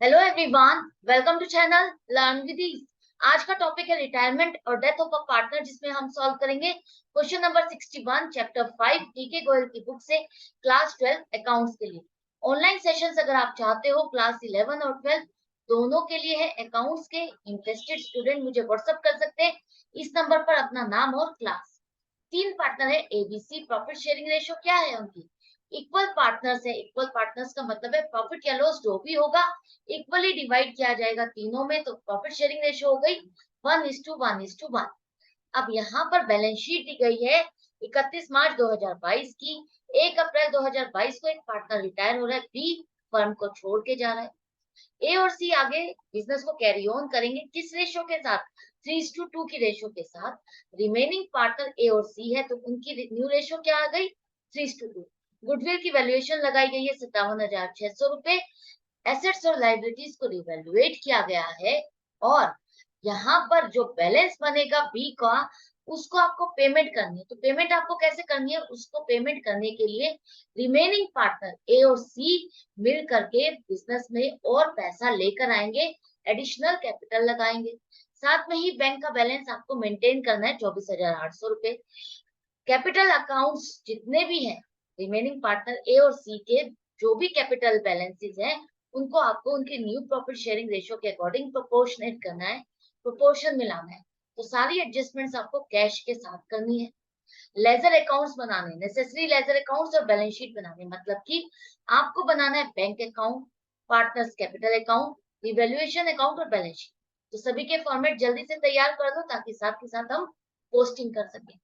Hello everyone, welcome to channel learn with ease. आज का topic है रिटायरमेंट और डेथ ऑफ अ पार्टनर, जिसमें हम सॉल्व करेंगे question number 61 chapter 5 DK Goyal की बुक से क्लास 12 अकाउंट्स के लिए। ऑनलाइन सेशंस अगर आप चाहते हो क्लास 11 और 12 दोनों के लिए है अकाउंट्स के। इंटरेस्टेड स्टूडेंट मुझे व्हाट्सएप कर सकते हैं इस नंबर पर अपना नाम और क्लास। तीन पार्टनर है एबीसी। प्रॉफिट शेयरिंग रेशियो क्या है उनकी? इक्वल पार्टनर्स है। इक्वल पार्टनर्स का मतलब है प्रॉफिट या लॉस जो भी होगा इक्वली डिवाइड किया जाएगा तीनों में, तो प्रॉफिट शेयरिंग रेशियो हो गई 1:1:1। अब यहाँ पर बैलेंस शीट दी गई है 31 मार्च 2022 की। 1 अप्रैल 2022 को एक पार्टनर रिटायर हो रहा है, बी फर्म को छोड़ के जा रहा है। ए और सी आगे बिजनेस को कैरी ऑन करेंगे किस रेशियो के साथ? 3:2 की रेशियो के साथ। रिमेनिंग पार्टनर ए और सी है, तो उनकी न्यू रेशियो क्या आ गई? 3:2। गुडविल की वैल्यूएशन लगाई गई है 57,600 रुपए। एसेट्स और लाइबिलिटीज को रिवैल्यूएट किया गया है, और यहाँ पर जो बैलेंस बनेगा बी का, उसको आपको पेमेंट करनी है। तो पेमेंट आपको कैसे करनी है? उसको पेमेंट करने के लिए रिमेनिंग पार्टनर ए और सी मिल करके बिजनेस में और पैसा लेकर आएंगे, एडिशनल कैपिटल लगाएंगे। साथ में ही बैंक का बैलेंस आपको मेंटेन करना है 24,800 रुपए। कैपिटल अकाउंट्स जितने भी हैं रिमेनिंग पार्टनर ए और सी के, जो भी कैपिटल बैलेंसेस हैं, उनको आपको उनके न्यू प्रॉफिट शेयरिंग रेशियो के अकॉर्डिंग प्रोपोर्शनेट करना है, प्रोपोर्शन मिलाना है। तो सारी एडजस्टमेंट्स आपको कैश के साथ करनी है। लेजर अकाउंट्स बनाने, नेसेसरी लेजर अकाउंट्स और बैलेंस शीट बनाने, मतलब कि आपको बनाना है bank account, partners capital account, revaluation account और बैलेंस शीट। तो सभी के फॉर्मेट जल्दी से तैयार कर लो ताकि साथ के साथ हम पोस्टिंग कर सकें।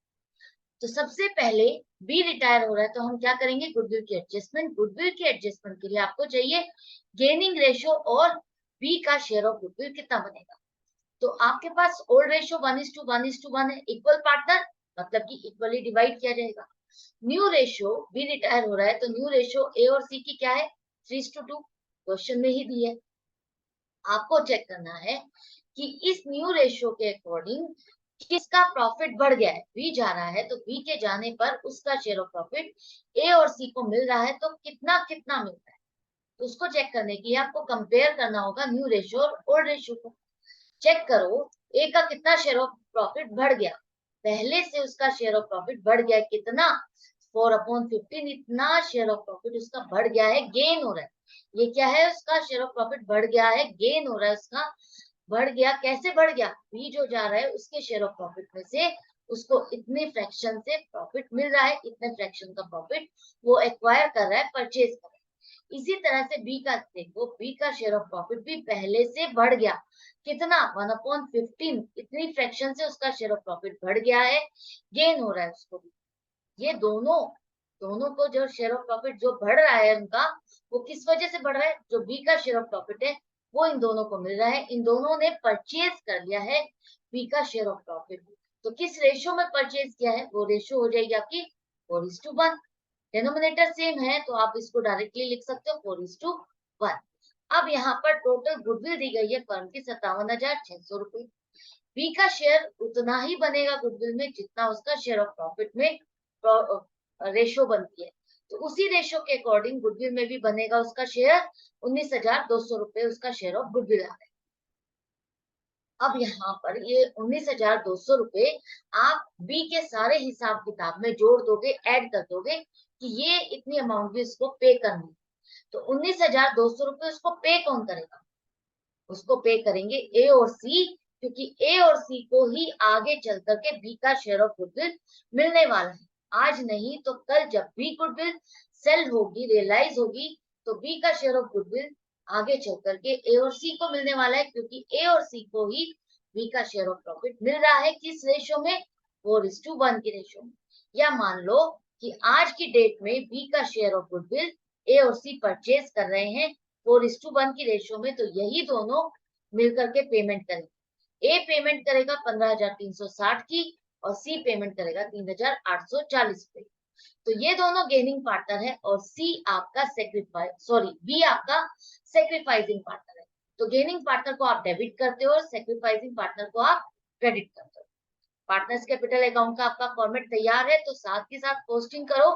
तो सबसे पहले बी रिटायर हो रहा है, तो हम क्या करेंगे? गुडविल की एडजस्टमेंट। गुडविल की एडजस्टमेंट के लिए आपको चाहिए गेनिंग रेशियो और बी का शेयर ऑफ गुडविल कितना बनेगा। तो आपके पास ओल्ड रेशियो 1:1:1 है, इक्वल पार्टनर मतलब कि इक्वली डिवाइड किया जाएगा। न्यू रेशियो बी रिटायर हो रहा है, तो न्यू रेशियो ए और सी की क्या है? 3:2। क्वेश्चन में ही दी है। आपको चेक करना है कि इस न्यू रेशियो के अकॉर्डिंग किसका प्रॉफिट बढ़ गया है। बी जा रहा है, तो बी के जाने पर उसका शेयर ऑफ प्रॉफिट ए और सी को मिल रहा है, तो कितना कितना मिल रहा है। तो उसको चेक करने के लिए आपको कंपेयर करना होगा न्यू रेशियो और ओल्ड रेशियो को। चेक करो ए का कितना शेयर ऑफ प्रॉफिट बढ़ गया। पहले से उसका शेयर ऑफ प्रॉफिट बढ़ गया है कितना? 4/15। इतना शेयर ऑफ प्रॉफिट उसका बढ़ गया है, गेन हो रहा है। ये क्या है? उसका शेयर ऑफ प्रॉफिट बढ़ गया है, गेन हो रहा है उसका। बढ़ गया कैसे बढ़ गया? बी जो जा रहा है उसके शेयर ऑफ प्रॉफिट में से उसको इतने फ्रैक्शन से प्रॉफिट मिल रहा है, इतने फ्रैक्शन का प्रॉफिट वो एक्वायर कर रहा है, परचेज कर रहा है। इसी तरह से बी का देखो, बी का शेयर ऑफ प्रॉफिट भी पहले से बढ़ गया। कितना? 1/15। इतनी फ्रैक्शन से उसका शेयर ऑफ प्रॉफिट बढ़ गया है, गेन हो रहा है उसको भी। ये दोनों दोनों को जो शेयर ऑफ प्रॉफिट जो बढ़ रहा है उनका, वो किस वजह से बढ़ रहा है? जो बी का शेयर ऑफ प्रॉफिट है वो इन दोनों को मिल रहा है, इन दोनों ने परचेज कर लिया है बी का शेयर ऑफ प्रॉफिट। तो किस रेशियो में परचेज किया है? वो रेशियो हो जाएगी आपकी 4:1। डेनोमिनेटर सेम है तो आप इसको डायरेक्टली लिख सकते हो 4:1। अब यहाँ पर टोटल गुडविल दी गई है फर्म की 57,600 रुपए। बी का शेयर उतना ही बनेगा गुडविल में जितना उसका शेयर ऑफ प्रॉफिट में रेशो बनती है। तो उसी रेशो के अकॉर्डिंग गुडविल में भी बनेगा उसका शेयर 19,200 रुपए, उसका शेयर ऑफ गुडविल आ गया। अब यहाँ पर ये 19,200 रुपए आप बी के सारे हिसाब किताब में जोड़ दोगे, ऐड कर दोगे कि ये इतनी अमाउंट भी उसको पे करनी है। तो 19,200 रुपए उसको पे कौन करेगा? उसको पे करेंगे ए और सी, क्योंकि ए और सी को ही आगे चल करके बी का शेयर ऑफ गुडविल मिलने वाला है। आज नहीं तो कल जब बी गुडविल सेल होगी, रियलाइज होगी, तो बी का शेयर ऑफ गुडविल आगे चल करके ए और सी को मिलने वाला है, क्योंकि ए और सी को ही बी का शेयर ऑफ प्रॉफिट मिल रहा है। किस रेशियो में? 4:1 की रेशियो में। या मान लो कि आज की डेट में बी का शेयर ऑफ गुडविल ए और सी परचेज कर रहे हैं 4:1 की रेशियो में, तो यही दोनों मिलकर के पेमेंट करेंगे। ए पेमेंट करेगा 15,360 की, और सी पेमेंट करेगा 3,840 रुपए। तो ये दोनों गेनिंग पार्टनर है, और सी आपका बी आपका सेक्रीफाइसिंग पार्टनर है। तो गेनिंग पार्टनर को आप डेबिट करते हो और सेक्रीफाइसिंग पार्टनर को आप क्रेडिट करते हो। पार्टनर्स कैपिटल अकाउंट का आपका फॉर्मेट तैयार है, तो साथ के साथ पोस्टिंग करो।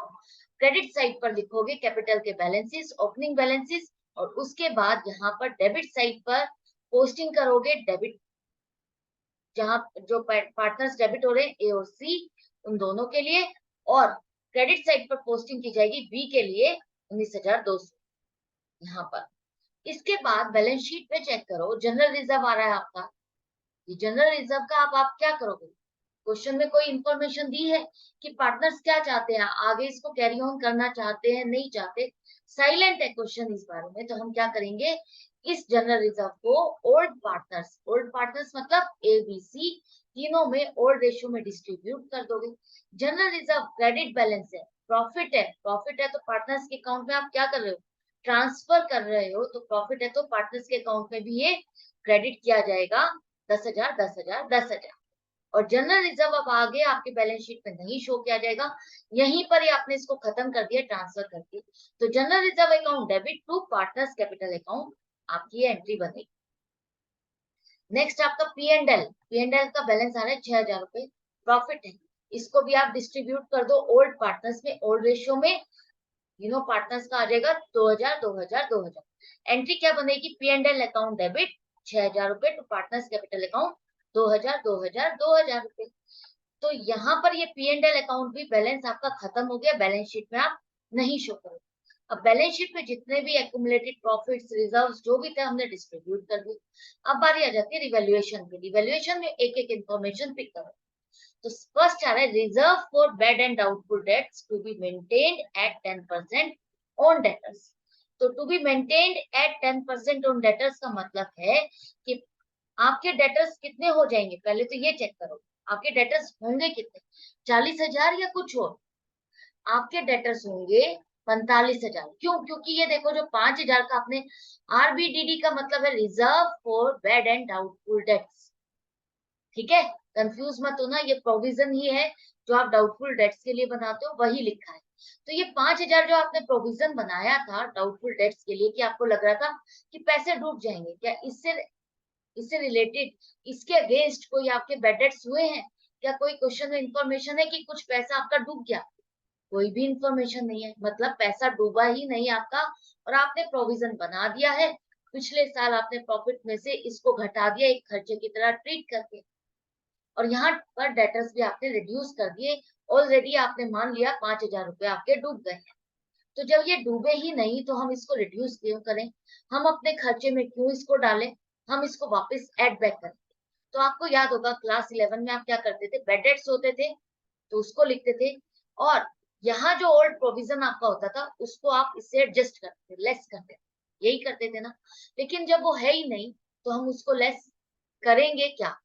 क्रेडिट साइड पर लिखोगे कैपिटल के बैलेंसेस, ओपनिंग बैलेंसेस, और उसके बाद यहाँ पर डेबिट साइड पर पोस्टिंग करोगे डेबिट, जहाँ जो पार्टनर्स डेबिट हो रहे हैं ए और सी उन दोनों के लिए, और क्रेडिट साइड पर पोस्टिंग की जाएगी बी के लिए 19,200 यहाँ पर। इसके बाद बैलेंस शीट पे चेक करो, जनरल रिजर्व आ रहा है आपका। ये जनरल रिजर्व का आप क्या करोगे? क्वेश्चन में कोई इंफॉर्मेशन दी है कि पार्टनर्स क्या चाहते हैं, आगे इसको कैरी ऑन करना चाहते हैं नहीं चाहते, साइलेंट है क्वेश्चन इस बारे में। तो हम क्या करेंगे, इस जनरल रिजर्व को ओल्ड पार्टनर्स मतलब ए बी सी तीनों में ओल्ड रेशियो में डिस्ट्रीब्यूट कर दोगे। जनरल रिजर्व क्रेडिट बैलेंस है, प्रॉफिट है तो पार्टनर्स के अकाउंट में आप क्या कर रहे हो, ट्रांसफर कर रहे हो, तो प्रॉफिट है तो पार्टनर्स के अकाउंट में भी ये क्रेडिट किया जाएगा 10,000 10,000 10,000। और जनरल रिजर्व अब आगे आपके बैलेंस शीट में नहीं शो किया जाएगा, यहीं पर ही आपने इसको खत्म कर दिया ट्रांसफर करके। तो general reserve account debit to partners capital account आपकी एंट्री बनेगी। नेक्स्ट आपका पी एंड एल का बैलेंस आ रहा है 6,000 रुपए, प्रॉफिट है, इसको भी आप डिस्ट्रीब्यूट कर दो ओल्ड पार्टनर्स में, ओल्ड रेशियो में, पार्टनर्स का आ जाएगा 2,000 2,000 2,000। एंट्री क्या बनेगी, P and L account debit 6,000 रुपए टू पार्टनर्स कैपिटल अकाउंट 2,000 2,000 2,000 रुपए। तो यहाँ पर ये पी एंड एल अकाउंट भी बैलेंस आपका खत्म हो गया, बैलेंस शीट में आप नहीं शो करोगे। अब बैलेंस शीट में जितने भी एक्यूमुलेटेड प्रॉफिट्स रिजर्व्स जो भी थे हमने डिस्ट्रीब्यूट कर दिए। अब बारी आ जाती है रिवैल्यूएशन की। रिवैल्यूएशन में एक एक इन्फॉर्मेशन पिक करो। तो फर्स्ट आ रहा है reserve for bad and doubtful debts to be maintained at 10% on debtors. तो to be maintained at 10% on debtors का मतलब है कि आपके डेटर्स कितने हो जाएंगे, पहले तो ये चेक करो आपके डेटर्स होंगे कितने, 40,000 या कुछ और। आपके डेटर्स होंगे 45,000। क्यों? क्योंकि ये देखो जो 5,000 का आपने आरबीडीडी का मतलब है reserve for bad and doubtful dates, ठीक है, कंफ्यूज मत होना, ये प्रोविजन ही है जो आप डाउटफुल डेट्स के लिए बनाते हो वही लिखा है। तो ये 5,000 जो आपने प्रोविजन बनाया था डाउटफुल डेट्स के लिए, कि आपको लग रहा था कि पैसे डूब जाएंगे, क्या इससे रिलेटेड इसके अगेंस्ट कोई आपके बैड डेट्स हुए हैं? क्या कोई क्वेश्चन में इंफॉर्मेशन है कि कुछ पैसा आपका डूब गया? कोई भी इंफॉर्मेशन नहीं है, मतलब पैसा डूबा ही नहीं आपका, और आपने प्रोविजन बना दिया है। पिछले साल आपने प्रॉफिट में से इसको घटा दिया एक खर्चे की तरह ट्रीट करके, और यहाँ पर डेटर्स भी आपने रिड्यूस कर दिए। ऑलरेडी आपने मान लिया 5,000 रुपए आपके डूब गए हैं। तो जब ये डूबे ही नहीं तो हम इसको रिड्यूस क्यों करें, हम अपने खर्चे में क्यों इसको डालें, हम इसको वापस एड बैक करें। तो आपको याद होगा क्लास 11 में आप क्या करते थे, बेड डेट्स होते थे तो उसको लिखते थे, और यहाँ जो ओल्ड प्रोविजन आपका होता था उसको आप इससे एडजस्ट करते थे, लेस करते थे, यही करते थे ना। लेकिन जब वो है ही नहीं तो हम उसको लेस करेंगे क्या?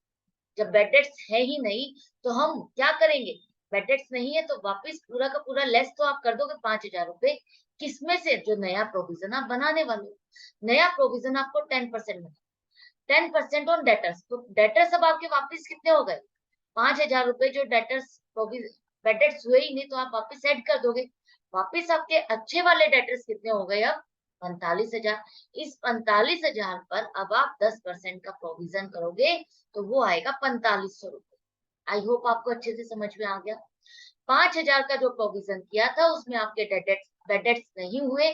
जब बेड डेट्स है ही नहीं तो हम क्या करेंगे, बेड डेट्स नहीं है तो वापस पूरा का पूरा लेस तो आप कर दोगे 5,000 रुपए, किसमें से, जो नया प्रोविजन आप बनाने वाले हो। नया प्रोविजन आपको 10% में, 10% ऑन डेटर्स, तो डेटर्स अब आपके वापस कितने हो गए, 5,000 रुपए जो डेटर्स बेड डेट्स हुए ही नहीं तो आप वापस ऐड कर दोगे। वापस आपके अच्छे वाले डेटर्स कितने हो गए अब, 45,000। इस 45,000 पर अब आप 10% का प्रोविजन करोगे तो वो आएगा 4,500 रुपए। आई होप आपको अच्छे से समझ में आ गया। 5,000 का जो प्रोविजन किया था उसमें आपके डेटर्स नहीं हुए,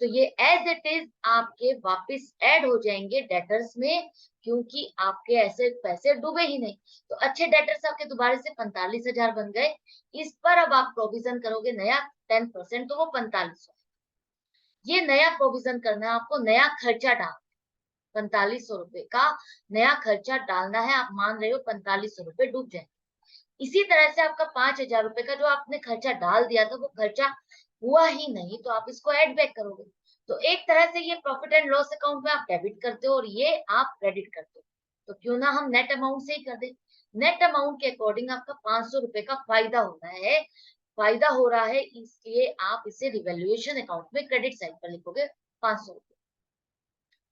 तो ये एज इट इज आपके वापस ऐड हो जाएंगे डेटर्स में, क्योंकि आपके ऐसे पैसे डूबे ही नहीं। तो अच्छे डेटर्स आपके दोबारा से 45,000 बन गए। इस पर अब आप प्रोविजन करोगे नया 10%, तो वो 4500। ये नया प्रोविजन करना है आपको, नया खर्चा डाल 4,500 रुपए का नया खर्चा डालना है। आप मान रहे हो 4,500 रुपए डूब जाए। इसी तरह से आपका 5,000 रुपए का जो आपने खर्चा डाल दिया था वो खर्चा हुआ ही नहीं तो आप इसको ऐड बैक करोगे। तो एक तरह से ये प्रॉफिट एंड लॉस अकाउंट में आप डेबिट करते हो और ये आप क्रेडिट करते हो। तो क्यों ना हम नेट अमाउंट से ही कर दे। नेट अमाउंट के अकॉर्डिंग आपका 500 रुपए का फायदा होना है, फायदा हो रहा है, इसलिए आप इसे रिवैल्यूएशन अकाउंट में क्रेडिट साइड पर लिखोगे 500 रुपए।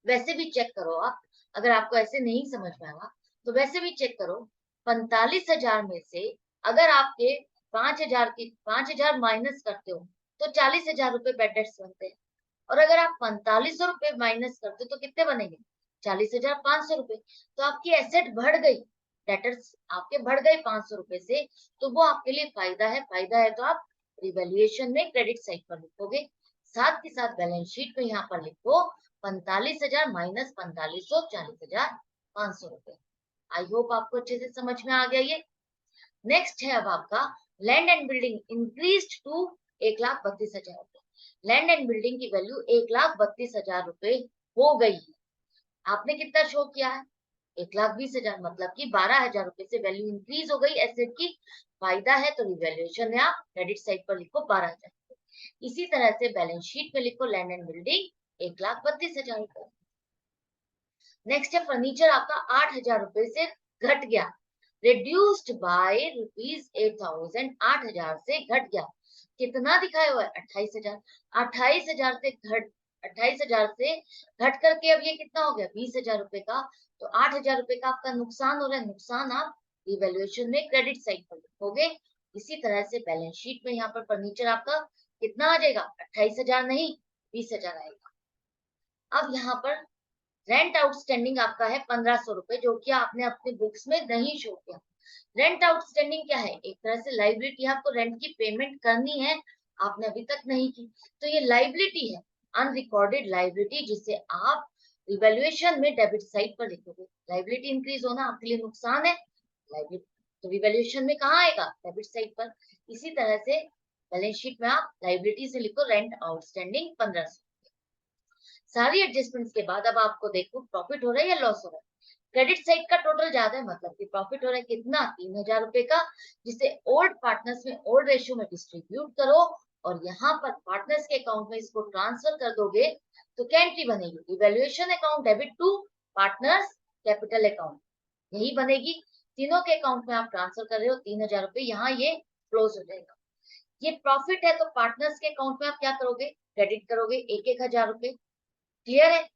वैसे भी चेक करो आप, अगर आपको ऐसे नहीं समझ में आया तो वैसे भी चेक करो, 45,000 में से अगर आपके 5,000 माइनस करते हो तो 40,000 रुपए बेड डेट्स बनते हैं, और अगर आप 4,500 रुपए माइनस करते हो तो कितने बनेंगे, 40,500 रुपए। तो आपकी एसेट बढ़ गई, डेटर्स आपके बढ़ गए 500 रुपए से, तो वो आपके लिए फायदा है तो आप रिवैल्यूएशन में क्रेडिट साइड पर लिखोगे। साथ के साथ बैलेंस शीट में यहाँ पर लिखो 45,000 माइनस 4500, 40,500 रुपए। आई होप आपको अच्छे से समझ में आ गया ये। नेक्स्ट है अब आपका land and building increased to 1,32,000 रुपए। लैंड एंड बिल्डिंग की वैल्यू 1,32,000 रुपए हो गई है। आपने कितना शो किया है? 1,20,000, मतलब कि 12,000 रुपए से वैल्यू इंक्रीज हो गई एसेट की। फायदा है तो रिवैल्यूएशन में आप क्रेडिट साइड पर लिखो 12,000। इसी तरह से बैलेंस शीट में लिखो लैंड एंड बिल्डिंग 1,32,000 रुपए। नेक्स्ट है फर्नीचर आपका 8,000 रुपए से घट गया, रिड्यूस्ड बाय ₹8,000, 8,000 से घट गया। कितना दिखाया हुआ है? 28,000। 28,000 से घट 28,000 से घट करके अब ये कितना हो गया? 20,000 रुपए का। तो 8,000 रुपए का आपका नुकसान हो रहा है। नुकसान आप रिवैल्यूएशन में क्रेडिट साइड पर लिखोगे। इसी तरह से बैलेंस शीट में यहाँ पर फर्नीचर आपका कितना आ जाएगा? 28,000 नहीं, 20,000 आएगा। अब यहाँ पर रेंट आउटस्टैंडिंग आपका है 1,500 रुपए, जो कि आपने अपने बुक्स में नहीं शो किया। रेंट आउटस्टैंडिंग क्या है? एक तरह से लाइबिलिटी, आपको रेंट की पेमेंट करनी है, आपने अभी तक नहीं की, तो ये लाइबिलिटी है, अनरिकॉर्डेड लाइबिलिटी, जिसे आप रिवैल्यूएशन में डेबिट साइड पर लिखोगे। लाइबिलिटी इंक्रीज होना आपके लिए नुकसान है, लाइबिलिटी तो रिवैल्यूएशन में कहाँ आएगा? डेबिट साइड पर। इसी तरह से बैलेंस शीट में आप लाइबिलिटी से लिखो रेंट आउटस्टैंडिंग 1,500। सारी एडजस्टमेंट्स के बाद अब आपको देखो प्रॉफिट हो रहा है या लॉस हो रहा है। क्रेडिट साइड का टोटल ज्यादा है, मतलब कि प्रॉफिट हो रहा है कितना? 3,000 रुपए का, जिसे ओल्ड पार्टनर्स में ओल्ड रेशियो में डिस्ट्रीब्यूट करो और यहाँ पर पार्टनर्स के अकाउंट में इसको ट्रांसफर कर दोगे तो क्या एंट्री बनेगी? Evaluation account debit to partners capital account, यही बनेगी। तीनों के अकाउंट में आप ट्रांसफर कर रहे हो 3,000 रुपए, यहाँ ये क्लोज हो जाएगा। ये प्रॉफिट है तो पार्टनर्स के अकाउंट में आप क्या करोगे? क्रेडिट करोगे 1,000 रुपए। क्लियर है?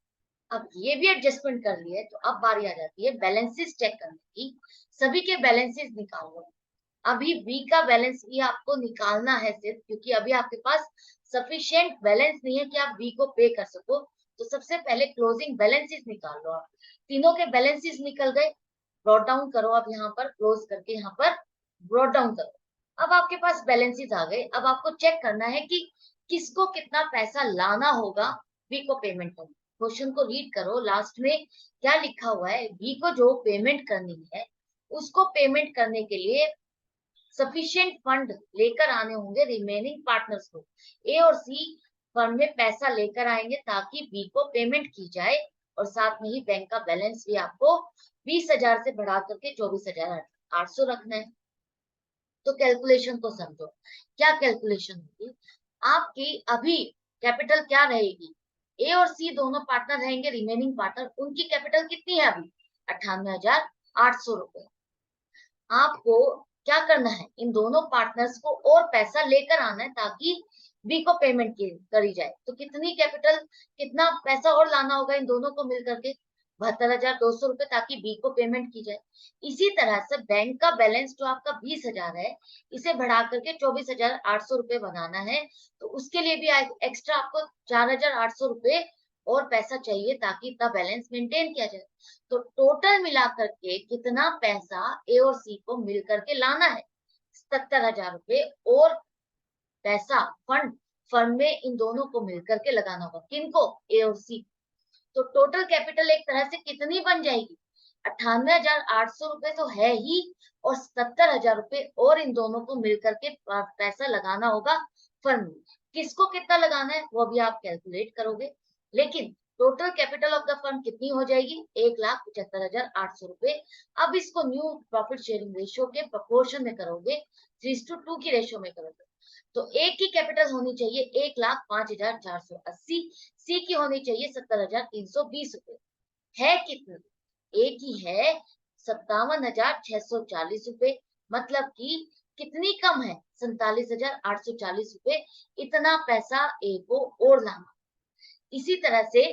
अब ये भी एडजस्टमेंट कर लिए, तो अब बारी आ जाती है बैलेंसेस चेक करने की। सभी के बैलेंसेस निकालो। अभी बी का बैलेंस भी आपको निकालना है सिर्फ, क्योंकि अभी आपके पास सफिशिएंट बैलेंस नहीं है कि आप बी को पे कर सको। तो सबसे पहले क्लोजिंग बैलेंसेस निकाल लो आप। तीनों के बैलेंसेस निकल गए, ब्रॉट डाउन करो। अब यहाँ पर क्लोज करके यहाँ पर ब्रॉट डाउन करो। अब आपके पास बैलेंसेस आ गए। अब आपको चेक करना है कि किसको कितना पैसा लाना होगा बी को पेमेंट करने। क्वेश्चन को रीड करो, लास्ट में क्या लिखा हुआ है? बी को जो पेमेंट करनी है, उसको पेमेंट करने के लिए सफिशिएंट फंड लेकर आने होंगे रिमेनिंग पार्टनर्स को। ए और सी फर्म में पैसा लेकर आएंगे ताकि बी को पेमेंट की जाए, और साथ में ही बैंक का बैलेंस भी आपको 20,000 से बढ़ा करके 24,800 रखना है। तो कैलकुलेशन को समझो। क्या कैलकुलेशन होगी आपकी? अभी कैपिटल क्या रहेगी? ए और सी दोनों पार्टनर रहेंगे, रिमेनिंग पार्टनर, उनकी कैपिटल कितनी है अभी? 98,800 रुपए। आपको क्या करना है? इन दोनों पार्टनर्स को और पैसा लेकर आना है ताकि बी को पेमेंट करी जाए। तो कितनी कैपिटल, कितना पैसा और लाना होगा इन दोनों को मिलकर के? 72,200 रुपए, ताकि बी को पेमेंट की जाए। इसी तरह से बैंक का बैलेंस जो आपका 20,000 है, इसे बढ़ा करके 24,800 रुपए बनाना है। तो उसके लिए भी एक्स्ट्रा आपको 4,800 रुपए और पैसा चाहिए ताकि इतना बैलेंस मेंटेन किया जाए। तो टोटल मिलाकर के कितना पैसा ए और सी को मिलकर के लाना है? 77,000 रुपए और पैसा फंड फर्म में इन दोनों को मिलकर के लगाना होगा। किनको? ए और सी। तो टोटल कैपिटल एक तरह से कितनी बन जाएगी? 98,800 रुपए तो है ही, और 77,000 रुपए और इन दोनों को मिलकर के पैसा लगाना होगा फर्म में। किसको कितना लगाना है वो अभी आप कैलकुलेट करोगे, लेकिन total capital of the firm कितनी हो जाएगी? 1,75,800 रुपए। अब इसको न्यू प्रॉफिट शेयरिंग रेशियो के प्रोपोर्शन में करोगे, 3:2 की रेशियो में करोगे। तो ए की कैपिटल होनी चाहिए 1,05,480, सी की होनी चाहिए 70,320 रुपए। है कितनी? ए की है 57,640 रुपए, मतलब कि कितनी कम है? 47,840 रुपए। इतना पैसा ए को और लाना। इसी तरह से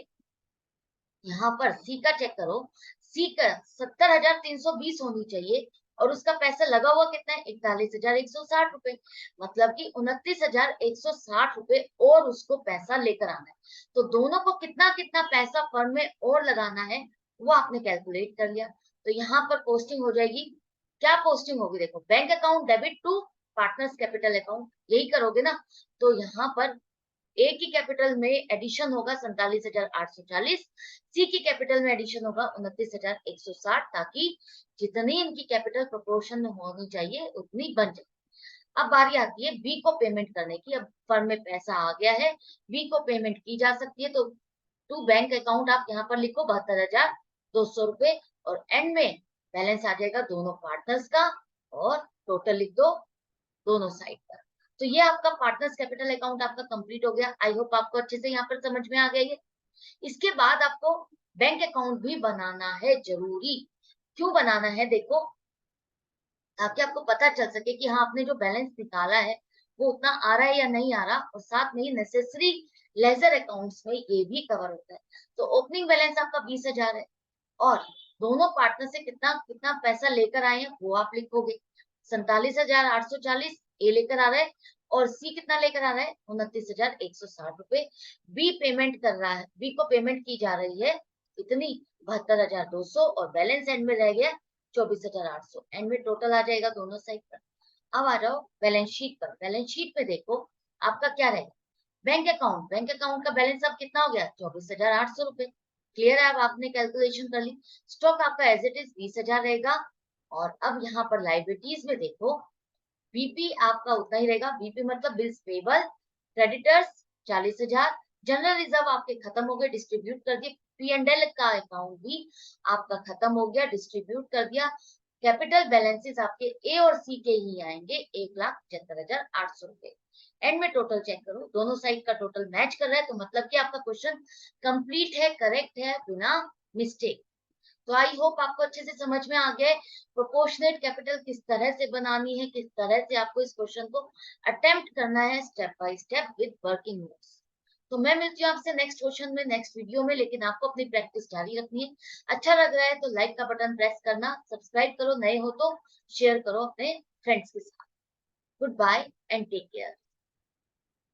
यहाँ पर सी का चेक करो। सी का 70,320 होनी चाहिए, और उसका पैसा लगा हुआ कितना है? 41,160 रुपए, मतलब कि 29,160 रुपए और उसको पैसा लेकर आना है। तो दोनों को कितना कितना पैसा फर्म में और लगाना है वो आपने कैलकुलेट कर लिया। तो यहाँ पर पोस्टिंग हो जाएगी। क्या पोस्टिंग होगी? देखो, bank account debit to partners capital account, यही करोगे ना। तो यहाँ पर ए की कैपिटल में एडिशन होगा 47,840, सी की कैपिटल में एडिशन होगा 29,160, ताकि जितनी इनकी कैपिटल प्रोपोर्शन में होनी चाहिए उतनी बन जाए। अब बारी आती है बी को पेमेंट करने की। अब फर्म में पैसा आ गया है, बी को पेमेंट की जा सकती है, तो टू बैंक अकाउंट आप यहाँ पर लिखो 72,200 रुपए, और एंड में बैलेंस आ जाएगा दोनों पार्टनर्स का, और टोटल लिख दो दोनों साइड पर। तो ये आपका पार्टनर्स कैपिटल अकाउंट आपका कंप्लीट हो गया। आई होप आपको अच्छे से यहाँ पर समझ में आ गया ये। इसके बाद आपको बैंक अकाउंट भी बनाना है जरूरी। क्यों बनाना है, देखो, ताकि आपको पता चल सके कि हाँ आपने जो बैलेंस निकाला है वो उतना आ रहा है या नहीं आ रहा, और साथ में नेसेसरी लेजर अकाउंट्स में ये भी कवर होता है। तो ओपनिंग बैलेंस आपका 20,000 है, और दोनों पार्टनर से कितना कितना पैसा लेकर आए हैं वो आप लिखोगे। 47,840 ए लेकर आ रहा है, और सी कितना लेकर आ रहा है 29,160 रुपए। बी पेमेंट कर रहा है, बी को पेमेंट की जा रही है इतनी 72,200, और बैलेंस एंड में रह गया 24,800। एंड में टोटल आ जाएगा दोनों साइड पर। अब आ जाओ बैलेंस शीट पर। बैलेंस शीट पे देखो आपका क्या रहेगा, बैंक अकाउंट। बैंक अकाउंट का बैलेंस अब कितना हो गया 24,800 रुपए। क्लियर है, अब आपने कैलकुलेशन कर ली। स्टॉक आपका एज इट इज 20,000 रहेगा। और अब यहाँ पर लाइबिलिटीज में देखो, बीपी आपका उतना ही रहेगा। बीपी मतलब bills payable. Creditors 40,000। General reserve आपके खत्म हो गए, डिस्ट्रीब्यूट कर दिए। पी एंड एल का अकाउंट भी आपका खत्म हो गया, डिस्ट्रीब्यूट कर दिया। कैपिटल बैलेंसेस आपके ए और सी के ही आएंगे 1,77,800 रुपए। एंड में टोटल चेक करो, दोनों साइड का टोटल मैच कर रहा है, तो मतलब कि आपका क्वेश्चन कंप्लीट है, करेक्ट है, बिना मिस्टेक। तो आई होप आपको अच्छे से समझ में आ गया है प्रोपोर्शनेट कैपिटल किस तरह से बनानी है, किस तरह से आपको इस क्वेश्चन को अटेम्प्ट करना है step by step with working notes. तो मैं मिलती हूँ आपसे नेक्स्ट क्वेश्चन में, नेक्स्ट वीडियो में, लेकिन आपको अपनी प्रैक्टिस जारी रखनी है। अच्छा लग रहा है तो लाइक का बटन प्रेस करना, सब्सक्राइब करो, नए हो तो शेयर करो अपने फ्रेंड्स के साथ। Good bye and take care.